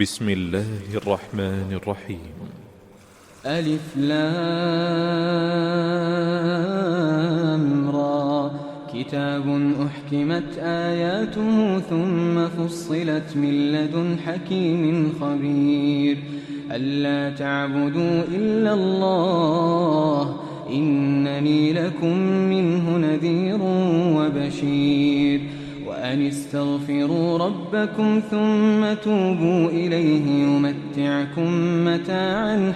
بسم الله الرحمن الرحيم. ألف لام را كتاب أحكمت آياته ثم فصلت من لدن حكيم خبير ألا تعبدوا إلا الله إنني لكم منه نذير وبشير وأن استغفروا ربكم ثم توبوا إليه يمتعكم متاعا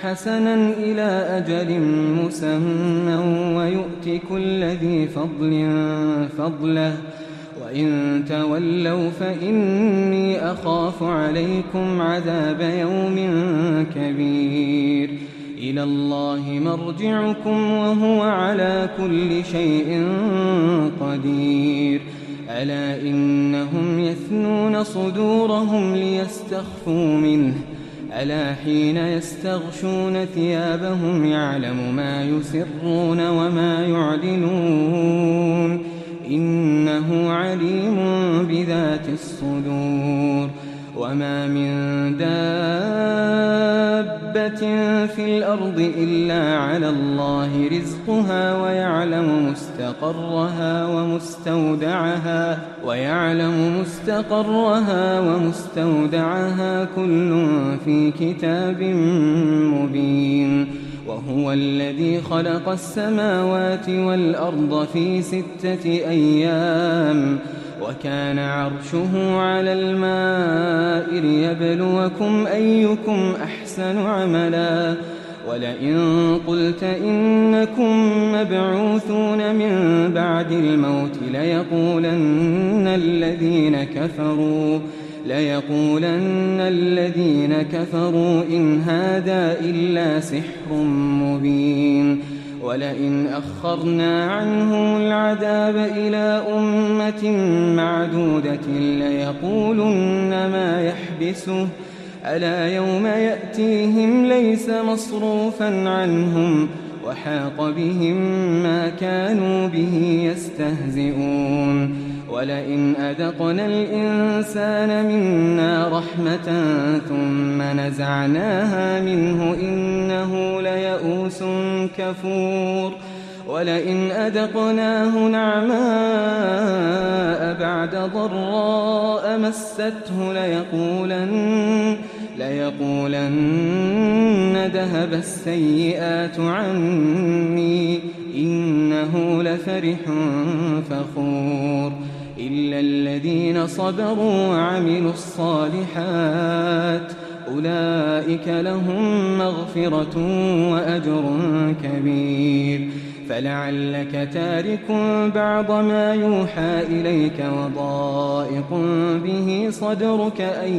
حسنا إلى أجل مسمى ويؤت كل ذي فضل فضله وإن تولوا فإني أخاف عليكم عذاب يوم كبير إلى الله مرجعكم وهو على كل شيء قدير ألا إنهم يثنون صدورهم ليستخفوا منه ألا حين يستغشون ثيابهم يعلم ما يسرون وما يعلنون إنه عليم بذات الصدور وما من دابة في الأرض إلا على الله رزقها ويعلم مستقرها ومستودعها كل في كتاب مبين وهو الذي خلق السماوات والأرض في 6 أيام وكان عرشه على الماء ليبلوكم أيكم أحسن عملا ولئن قلت إنكم مبعوثون من بعد الموت ليقولن الذين كفروا إن هذا إلا سحر مبين ولئن أخرنا عنهم العذاب إلى أمة معدودة ليقولن ما يحبسه ألا يوم يأتيهم ليس مصروفا عنهم وحاق بهم ما كانوا به يستهزئون ولئن أذقنا الإنسان منا رحمة ثم نزعناها منه إنه ليئوس كفور ولئن أذقناه نعماء بعد ضراء مسته ليقولن ذهب السيئات عني إنه لفرح فخور إلا الذين صبروا وعملوا الصالحات أولئك لهم مغفرة وأجر كبير فلعلك تارك بعض ما يوحى إليك وضائق به صدرك أن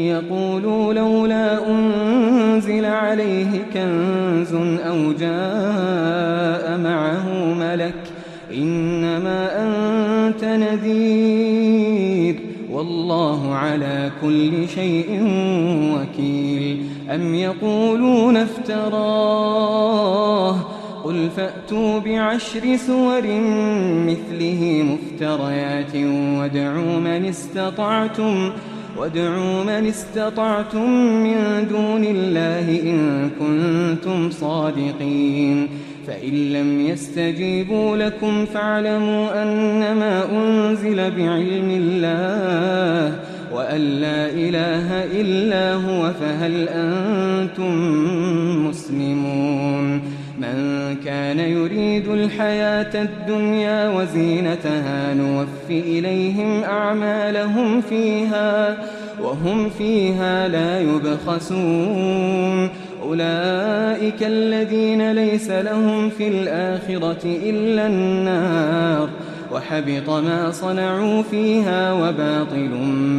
يقولوا لولا أنزل عليه كنز أو جاء معه ملك إنما أنت نذير والله على كل شيء وكيل أم يقولون افتراه قل فأتوا ب10 سور مثله مفتريات وادعوا من استطعتم من دون الله إن كنتم صادقين فإن لم يستجيبوا لكم فاعلموا أنما أنزل بعلم الله وأن لا إله إلا هو فهل أنتم مسلمون من كان يريد الحياة الدنيا وزينتها نوف إليهم أعمالهم فيها وهم فيها لا يبخسون أولئك الذين ليس لهم في الآخرة إلا النار وحبط ما صنعوا فيها وباطل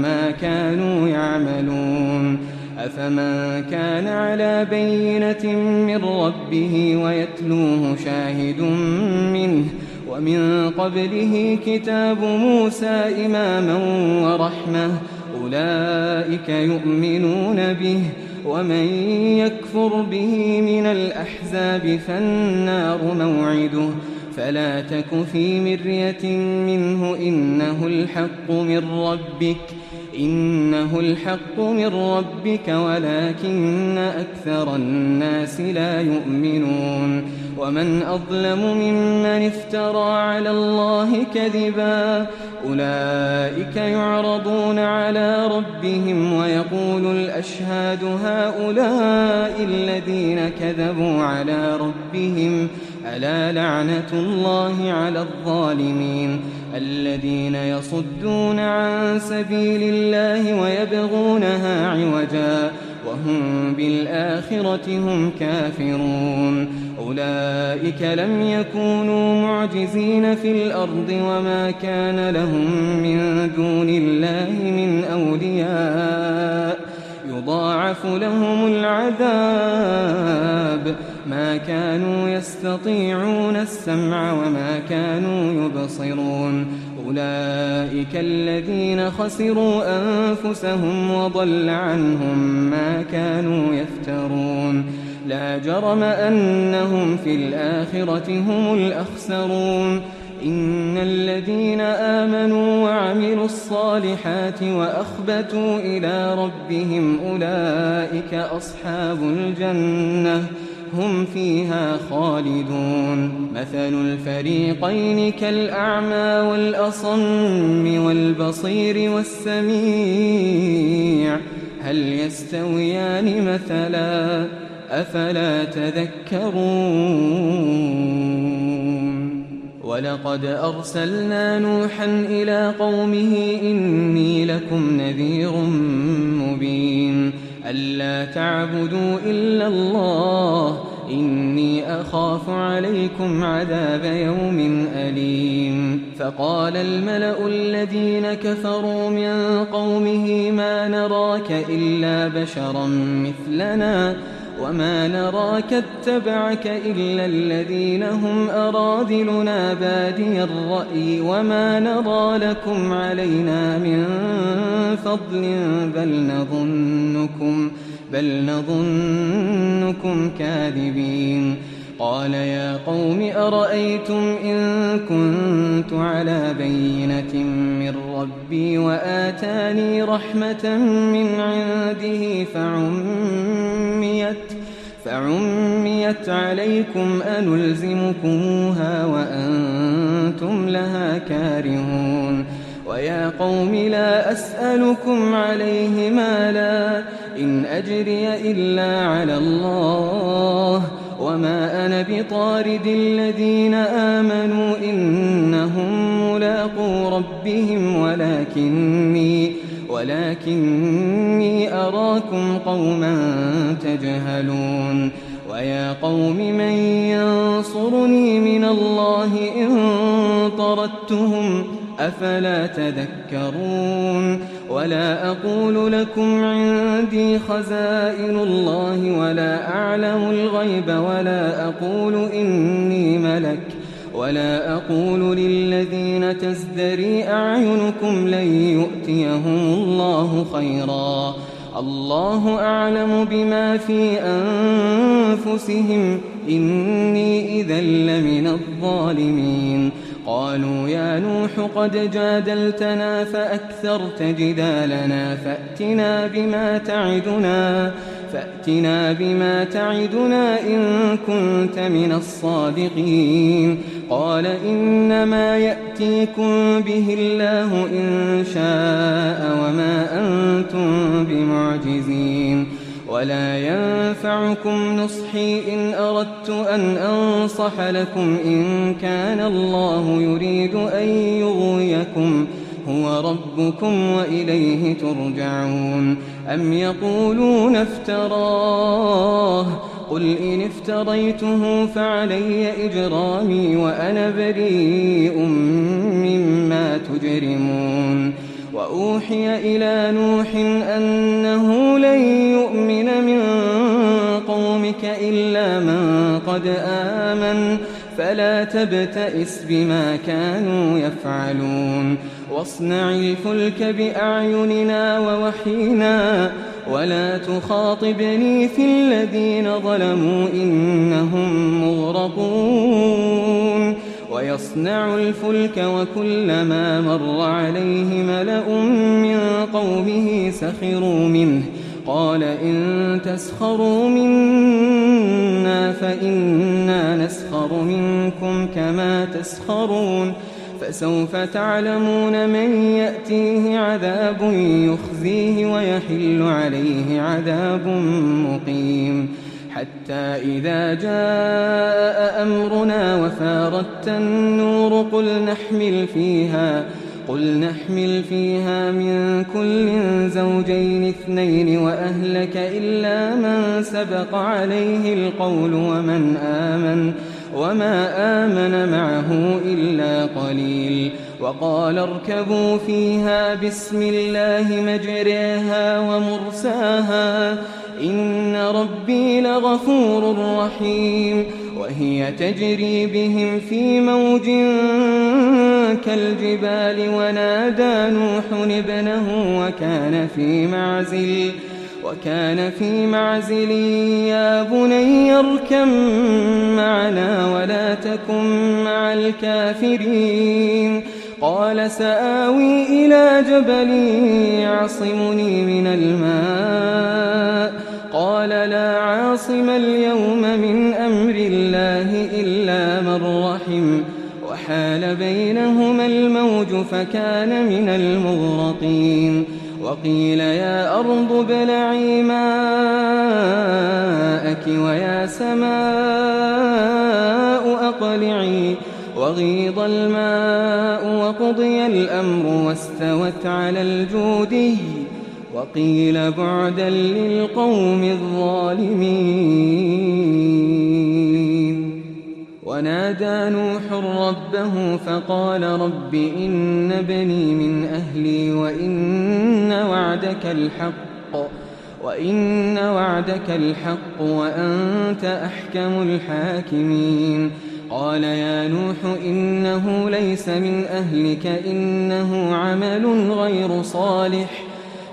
ما كانوا يعملون أفمن كان على بينة من ربه ويتلوه شاهد منه ومن قبله كتاب موسى إماما ورحمة أولئك يؤمنون به ومن يكفر به من الأحزاب فالنار موعده فلا تك في مرية منه إنه الحق من ربك ولكن أكثر الناس لا يؤمنون ومن أظلم ممن افترى على الله كذبا أولئك يعرضون على ربهم ويقول الأشهاد هؤلاء الذين كذبوا على ربهم ألا لعنة الله على الظالمين الذين يصدون عن سبيل الله ويبغونها عوجا وهم بالآخرة هم كافرون أولئك لم يكونوا معجزين في الأرض وما كان لهم من دون الله من أولياء يضاعف لهم العذاب ما كانوا يستطيعون السمع وما كانوا يبصرون أولئك الذين خسروا أنفسهم وضل عنهم ما كانوا يفترون لا جرم أنهم في الآخرة هم الأخسرون إن الذين آمنوا وعملوا الصالحات وأخبتوا إلى ربهم أولئك أصحاب الجنة هم فيها خالدون مثل الفريقين كالأعمى والأصم والبصير والسميع هل يستويان مثلا أفلا تذكرون ولقد أرسلنا نوحا إلى قومه إني لكم نذير مبين ألا تعبدوا إلا الله إني أخاف عليكم عذاب يوم أليم فقال الملأ الذين كفروا من قومه ما نراك إلا بشرا مثلنا وما نراك اتبعك إلا الذين هم أراذلنا بادي الرأي وما نرى لكم علينا من فضل بل نظنكم كاذبين قال يا قوم أرأيتم إن كنت على بينة من ربي وآتاني رحمة من عنده فعميت عليكم أنلزمكموها وأنتم لها كارهون ويا قوم لا أسألكم عليه مالا إن أجري إلا على الله وما أنا بطارد الذين آمنوا إنهم ملاقو ربهم ولكني أراكم قوما تجهلون ويا قوم من ينصرني من الله إن طردتهم أفلا تذكرون ولا أقول لكم عندي خزائن الله ولا أعلم الغيب ولا أقول إني ملك ولا أقول للذين تزدري أعينكم لن يؤتيهم الله خيرا الله أعلم بما في أنفسهم إني إذا لمن الظالمين قالوا يا نوح قد جادلتنا فأكثرت جدالنا فأتنا بما تعدنا إن كنت من الصادقين قال إنما يأتيكم به الله إن شاء وما أنتم بمعجزين ولا ينفعكم نصحي إن أردت أن أنصح لكم إن كان الله يريد أن يغويكم هو ربكم وإليه ترجعون أم يقولون افتراه قل إن افتريته فعلي إجرامي وأنا بريء مما تجرمون وأوحي إلى نوح أنه لن يؤمن من قومك إلا من قد آمن فلا تبتئس بما كانوا يفعلون واصنع الفلك بأعيننا ووحينا ولا تخاطبني في الذين ظلموا إنهم مغرقون ويصنع الفلك وكلما مر عليه ملأ من قومه سخروا منه قال إن تسخروا منا فإنا نسخر منكم كما تسخرون فسوف تعلمون من يأتيه عذاب يخزيه ويحل عليه عذاب مقيم حتى إذا جاء أمرنا وفارت النور قل نحمل فيها من كل زوجين اثنين وأهلك إلا من سبق عليه القول وما آمن معه إلا قليل وقال اركبوا فيها بسم الله مجريها ومرساها إن ربي لغفور رحيم وهي تجري بهم في موج كالجبال ونادى نوح ابنه وكان في معزل يا بني اركب معنا ولا تكن مع الكافرين قال سآوي إلى جبل يعصمني من الماء قال لا عاصم اليوم من أمر الله إلا من رحم وحال بينهما الموج فكان من المغرقين وقيل يا أرض ابلعي ماءك ويا سماء أقلعي وغيض الماء وقضي الأمر واستوت على الجودي وقيل بعدا للقوم الظالمين ونادى نوح ربه فقال رب إن بني من أهلي وإن وعدك الحق وأنت أحكم الحاكمين قال يا نوح إنه ليس من أهلك إنه عمل غير صالح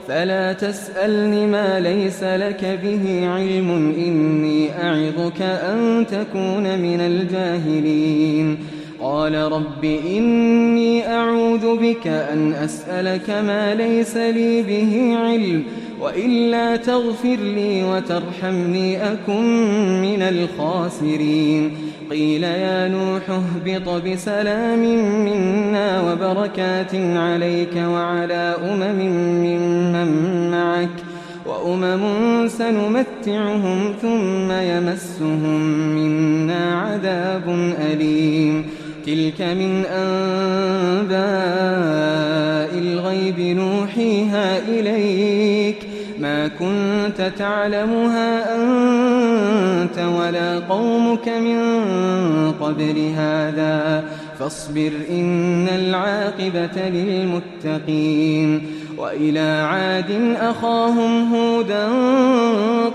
فلا تسألني ما ليس لك به علم إني أعظك أن تكون من الجاهلين قال رب إني أعوذ بك أن أسألك ما ليس لي به علم وإلا تغفر لي وترحمني أكن من الخاسرين قيل يا نوح اهبط بسلام منا وبركات عليك وعلى ممن معك وأمم سنمتعهم ثم يمسهم منا عذاب أليم تلك من أنباء الغيب نوحيها إليك ما كنت تعلمها أنت ولا قومك من قبل هذا فاصبر إن العاقبة للمتقين وإلى عاد أخاهم هودا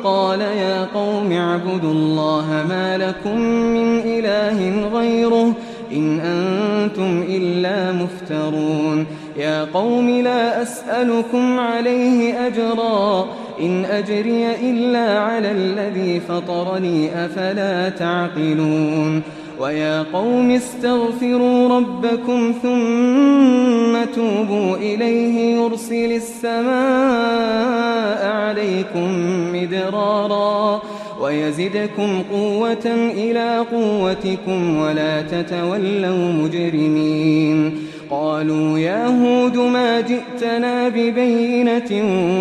قال يا قوم اعبدوا الله ما لكم من إله غيره إن أنتم إلا مفترون يا قوم لا أسألكم عليه أجرا إن أجري إلا على الذي فطرني أفلا تعقلون ويا قوم استغفروا ربكم ثم توبوا إليه يرسل السماء عليكم مدرارا ويزدكم قوة إلى قوتكم ولا تتولوا مجرمين قالوا يا هود ما جئتنا ببينة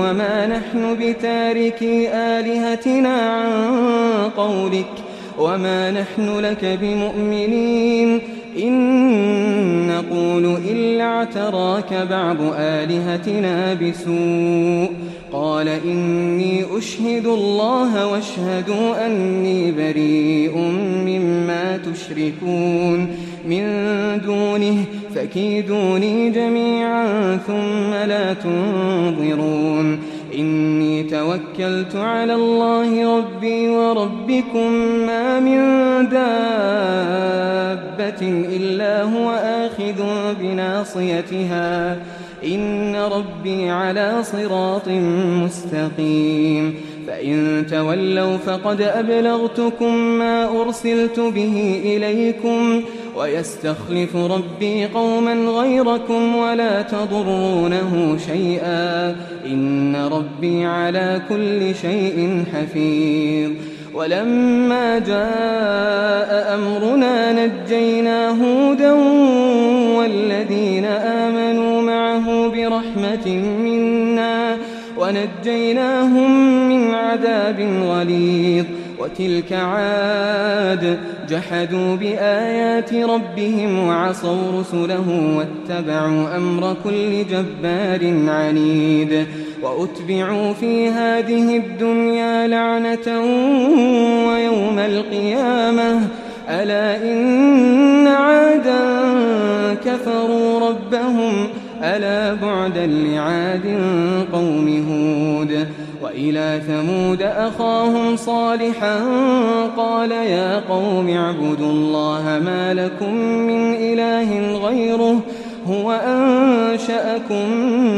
وما نحن بتاركي آلهتنا عن قولك وما نحن لك بمؤمنين إن نقول إلا اعتراك بعض آلهتنا بسوء قال إني أشهد الله واشهدوا أني بريء مما تشركون من دونه فكيدوني جميعا ثم لا تنظرون إني توكلت على الله ربي وربكم ما من دابة إلا هو آخذ بناصيتها إن ربي على صراط مستقيم فإن تولوا فقد أبلغتكم ما أرسلت به إليكم ويستخلف ربي قوما غيركم ولا تضرونه شيئا إن ربي على كل شيء حفيظ. ولما جاء أمرنا نجينا هودا والذين آمنوا معه برحمة منا ونجيناهم من عذاب غليظ. وتلك عاد جحدوا بآيات ربهم وعصوا رسله واتبعوا أمر كل جبار عنيد. وأتبعوا في هذه الدنيا لعنة ويوم القيامة ألا إن عادا كفروا ربهم ألا بعدا لعاد قوم هود. وإلى ثمود أخاهم صالحا قال يا قوم اعبدوا الله ما لكم من إله غيره هو أنشأكم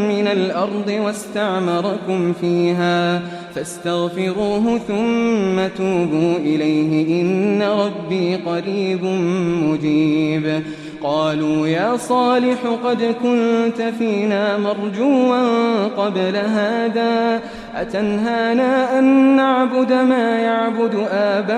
من الأرض واستعمركم فيها فاستغفروه ثم توبوا إليه إن ربي قريب مجيب. قالوا يا صالح قد كنت فينا مرجوا قبل هذا أتنهانا أن نعبد ما يعبد آباؤنا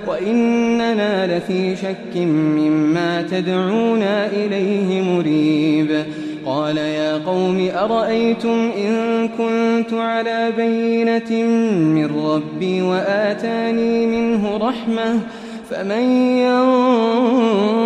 وإننا لفي شك مما تدعونا إليه مريب. قال يا قوم أرأيتم إن كنت على بينة من ربي وآتاني منه رحمة فمن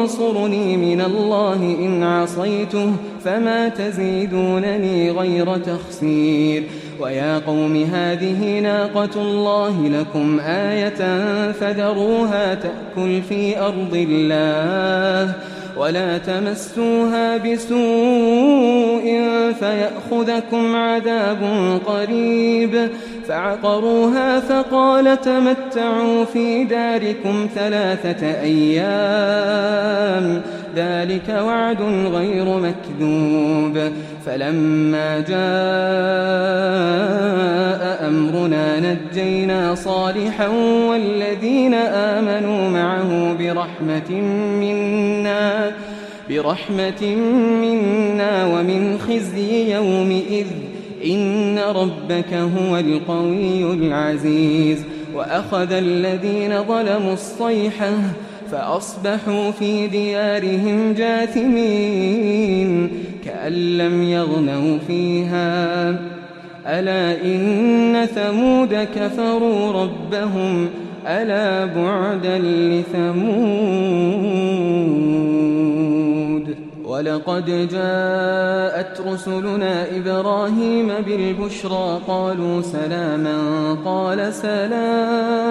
ينصرني من الله إن عصيته فما تزيدونني غير تخسير. ويا قوم هذه ناقة الله لكم آية فذروها تأكل في أرض الله ولا تمسوها بسوء فيأخذكم عذاب قريب. فعقروها فقال تمتعوا في داركم 3 أيام ذلك وعد غير مكذوب. فلما جاء أمرنا نجينا صالحا والذين آمنوا معه برحمة منا ومن خزي يومئذ إن ربك هو القوي العزيز. وأخذ الذين ظلموا الصيحة فأصبحوا في ديارهم جاثمين كأن لم يغنوا فيها ألا إن ثمود كفروا ربهم ألا بعدا لثمود. ولقد جاءت رسلنا إبراهيم بالبشرى قالوا سلاما قال سلام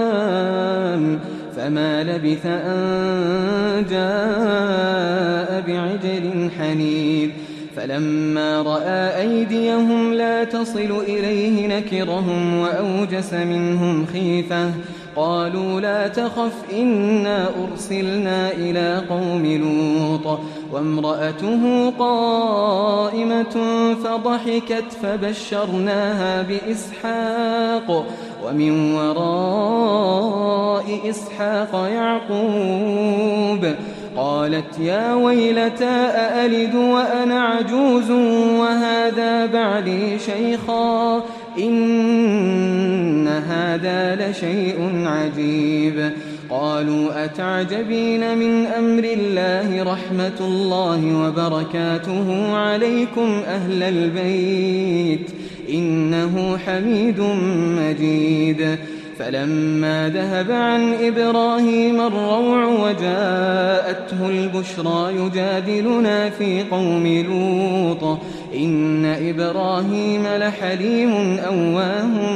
فما لبث أن جاء بعجل حنيذ. فلما رأى أيديهم لا تصل إليه نكرهم وأوجس منهم خيفة قالوا لا تخف إنا أرسلنا إلى قوم لوط وامرأته قائمة فضحكت فبشرناها بإسحاق ومن وراء إسحاق يعقوب. قالت يا ويلتى أألد وأنا عجوز وهذا بعلي شيخا إن هذا لشيء عجيب. قالوا أتعجبين من أمر الله رحمة الله وبركاته عليكم أهل البيت إنه حميد مجيد. فلما ذهب عن إبراهيم الروع وجاءته البشرى يجادلنا في قوم لوط إن إبراهيم لحليم أواه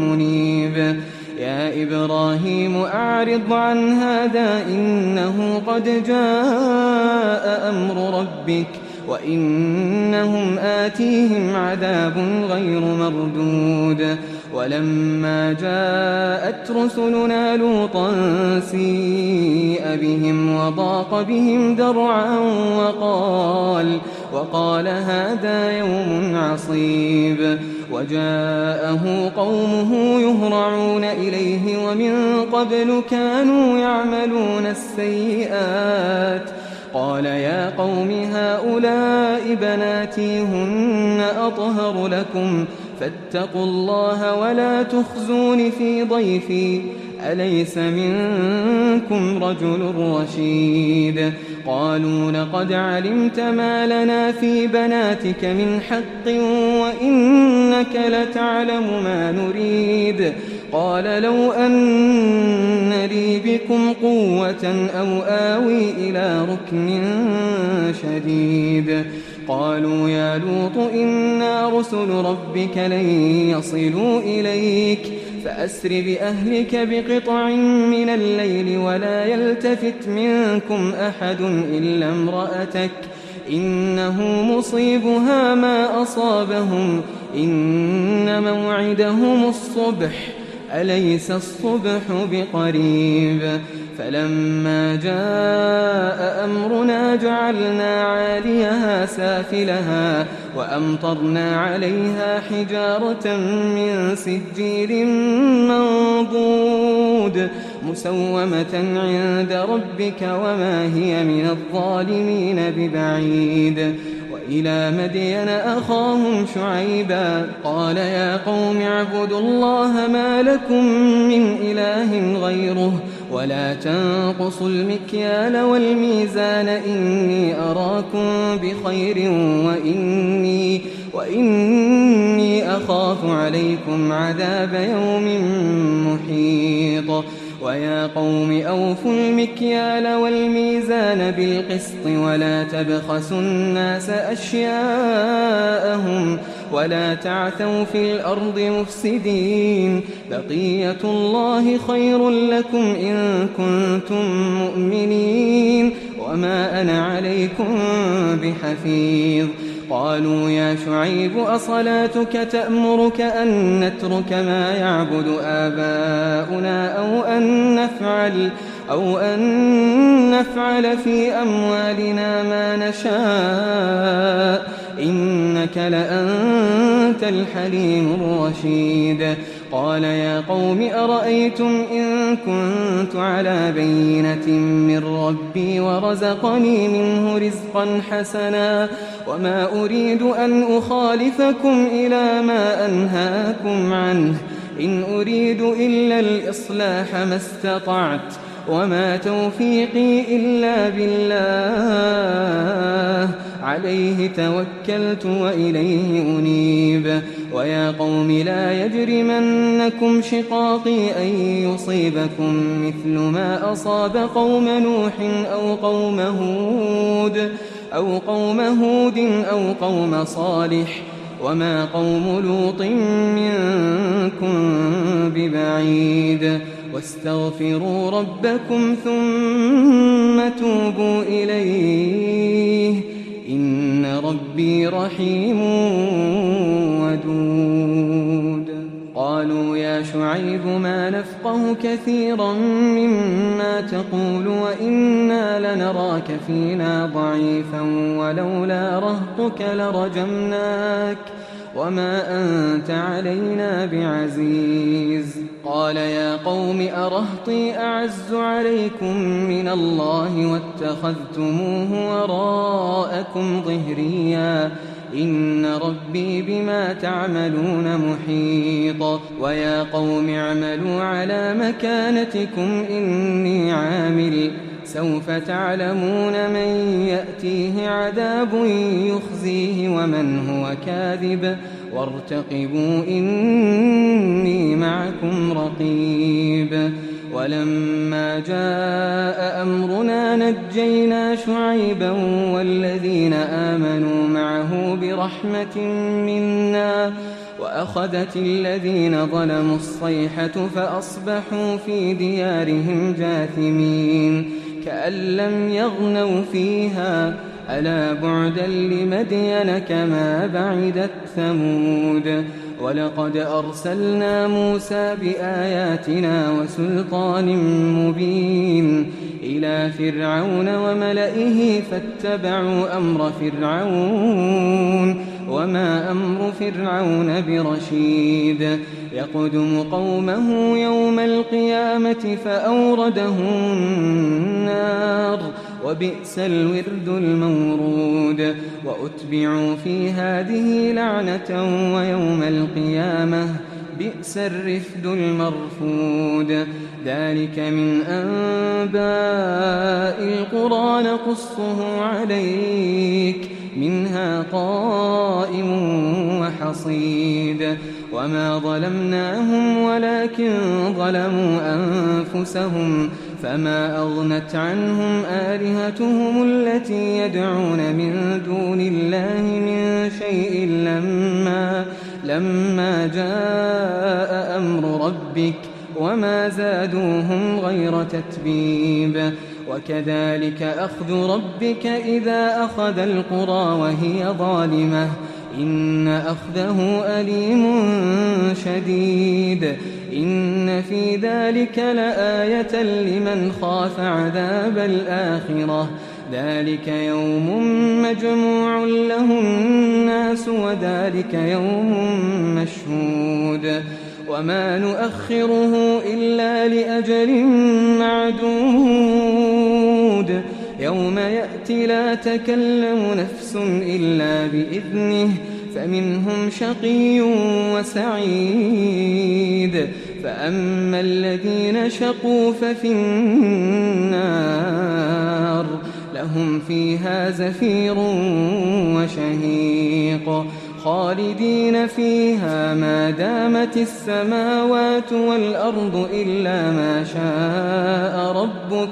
منيب. يا إبراهيم أعرض عن هذا إنه قد جاء أمر ربك وإنهم آتيهم عذاب غير مردود. ولما جاءت رسلنا لوطا سيء بهم وضاق بهم ذرعا وقال هذا يوم عصيب. وجاءه قومه يهرعون إليه ومن قبل كانوا يعملون السيئات. قال يا قوم هؤلاء بناتي هن أطهر لكم فاتقوا الله ولا تخزون في ضيفي أليس منكم رجل رشيد. قالوا لقد علمت ما لنا في بناتك من حق وإنك لتعلم ما نريد. قال لو أن لي بكم قوة أو آوي إلى ركن شديد. قالوا يا لوط إنا رسل ربك لن يصلوا إليك فأسر بأهلك بقطع من الليل ولا يلتفت منكم أحد إلا امرأتك إنه مصيبها ما أصابهم إن موعدهم الصبح أليس الصبح بقريب. فلما جاء أمرنا جعلنا عاليها سافلها وأمطرنا عليها حجارة من سجيل منضود مسومة عند ربك وما هي من الظالمين ببعيد. وإلى مدين أخاهم شعيبا قال يا قوم اعبدوا الله ما لكم من إله غيره ولا تنقصوا المكيال والميزان إني أراكم بخير وإني أخاف عليكم عذاب يوم محيط. ويا قوم أوفوا المكيال والميزان بالقسط ولا تبخسوا الناس أشياءهم ولا تعثوا في الأرض مفسدين. بقية الله خير لكم إن كنتم مؤمنين وما أنا عليكم بحفيظ. قالوا يا شعيب أصلاتك تأمرك أن نترك ما يعبد آباؤنا أو أن نفعل في أموالنا ما نشاء إنك لأنت الحليم الرشيد. قال يا قوم أرأيتم إن كنت على بينة من ربي ورزقني منه رزقا حسنا وما أريد أن أخالفكم إلى ما أنهاكم عنه إن أريد إلا الإصلاح ما استطعت وما توفيقي إلا بالله عليه توكلت وإليه أنيب. ويا قوم لا يجرمنكم شقاقي أن يصيبكم مثل ما أصاب قوم نوح أو قوم هود أو قوم صالح وما قوم لوط منكم ببعيد. واستغفروا ربكم ثم توبوا إليه إن ربي رحيم ودود. قالوا يا شعيب ما نفقه كثيرا مما تقول وإنا لنراك فينا ضعيفا ولولا رهطك لرجمناك وما أنت علينا بعزيز. قال يا قوم أرهطي أعز عليكم من الله واتخذتموه وراءكم ظهريا إن ربي بما تعملون محيط. ويا قوم اعملوا على مكانتكم إني عامل سوف تعلمون من يأتيه عذاب يخزيه ومن هو كاذب وارتقبوا إني معكم رقيب. ولما جاء أمرنا نجينا شعيبا والذين آمنوا معه برحمة منا وأخذت الذين ظلموا الصيحة فأصبحوا في ديارهم جاثمين كأن لم يغنوا فيها ألا بعدا لمدين كما بعدت ثمود. ولقد أرسلنا موسى بآياتنا وسلطان مبين إلى فرعون وملئه فاتبعوا أمر فرعون وما أمر فرعون برشيد يقدم قومه يوم القيامة فأوردهم النار وبئس الورد المورود وأتبعوا في هذه لعنة ويوم القيامة بئس الرفد المرفود ذلك من أنباء القرى نقصه عليك منها قائم وحصيد وما ظلمناهم ولكن ظلموا أنفسهم فما أغنت عنهم آلهتهم التي يدعون من دون الله من شيء لما جاء أمر ربك وما زادوهم غير تتبيب وكذلك أخذ ربك إذا أخذ القرى وهي ظالمة إن أخذه أليم شديد إن في ذلك لآية لمن خاف عذاب الآخرة ذلك يوم مجموع له الناس وذلك يوم مشهود وما نؤخره إلا لأجل معدود يوم يأتي لا تكلم نفس إلا بإذنه فمنهم شقي وسعيد فأما الذين شقوا ففي النار لهم فيها زفير وشهيق خالدين فيها ما دامت السماوات والأرض إلا ما شاء ربك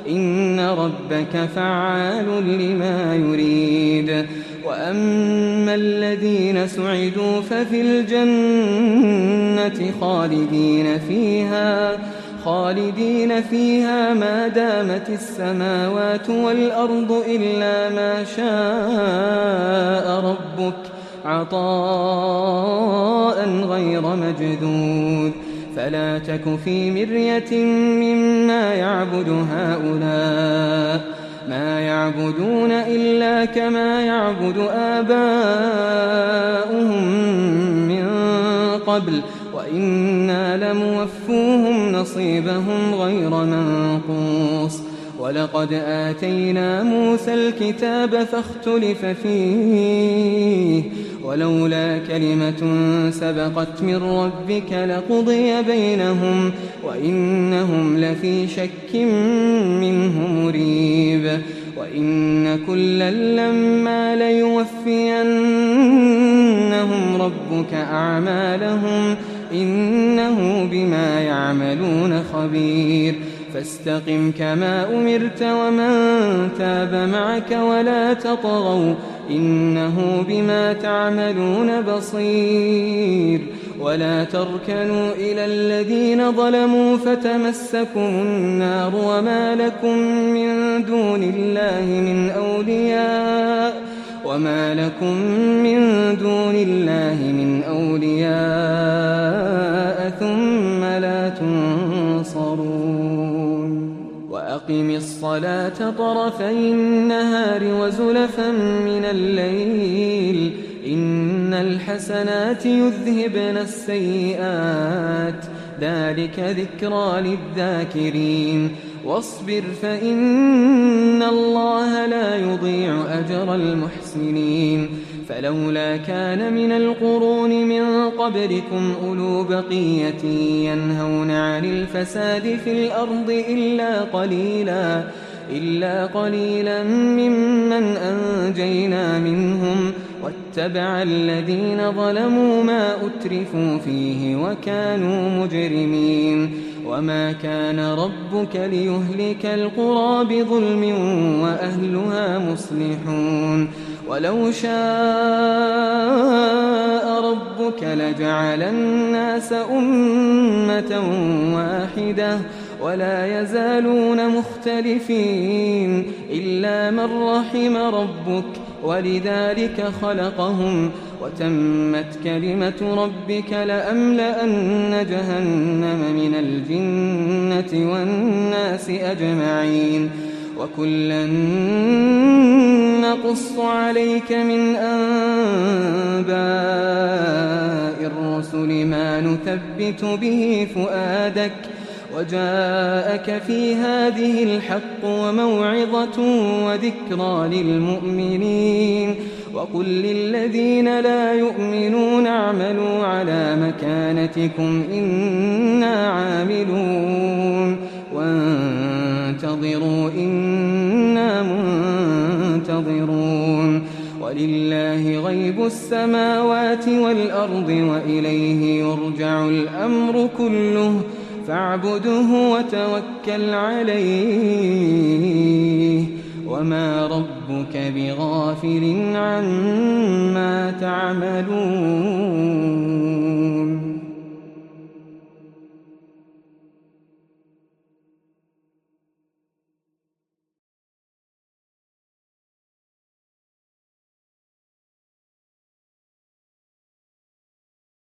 إن ربك فعال لما يريد وأما الذين سعدوا ففي الجنة خالدين فيها ما دامت السماوات والأرض إلا ما شاء ربك عطاء غير مجدود فلا تك في مرية مما يعبد هؤلاء ما يعبدون إلا كما يعبد آباؤهم من قبل وإنا لموفوهم نصيبهم غير منقوص ولقد آتينا موسى الكتاب فاختلف فيه ولولا كلمة سبقت من ربك لقضي بينهم وإنهم لفي شك منه مريب وإن كلا لما ليوفينهم ربك أعمالهم إنه بما يعملون خبير فاستقم كما أمرت ومن تاب معك ولا تطغوا إنه بما تعملون بصير ولا تركنوا إلى الذين ظلموا فتمسكم النار وما لكم من دون الله من أولياء ثم لا تنصرون وأقم الصلاة طرفي النهار وزلفا من الليل إن الحسنات يذهبن السيئات ذلك ذكرى للذاكرين واصبر فإن الله لا يضيع أجر المحسنين فلولا كان من القرون من قبلكم أولو بقية ينهون عن الفساد في الأرض إلا قليلا ممن أنجينا منهم واتبع الذين ظلموا ما أترفوا فيه وكانوا مجرمين وما كان ربك ليهلك القرى بظلم وأهلها مصلحون ولو شاء ربك لجعل الناس أمة واحدة ولا يزالون مختلفين إلا من رحم ربك ولذلك خلقهم وتمت كلمة ربك لأملأن جهنم من الجنة والناس أجمعين وكلا نقص عليك من أنباء الرسل ما نثبت به فؤادك وجاءك في هذه الحق وموعظة وذكرى للمؤمنين وقل للذين لا يؤمنون اعملوا على مكانتكم إنا عاملون وانتظروا إنا منتظرون ولله غيب السماوات والأرض وإليه يرجع الأمر كله فاعبده وتوكل عليه وما ربك بغافل عما تعملون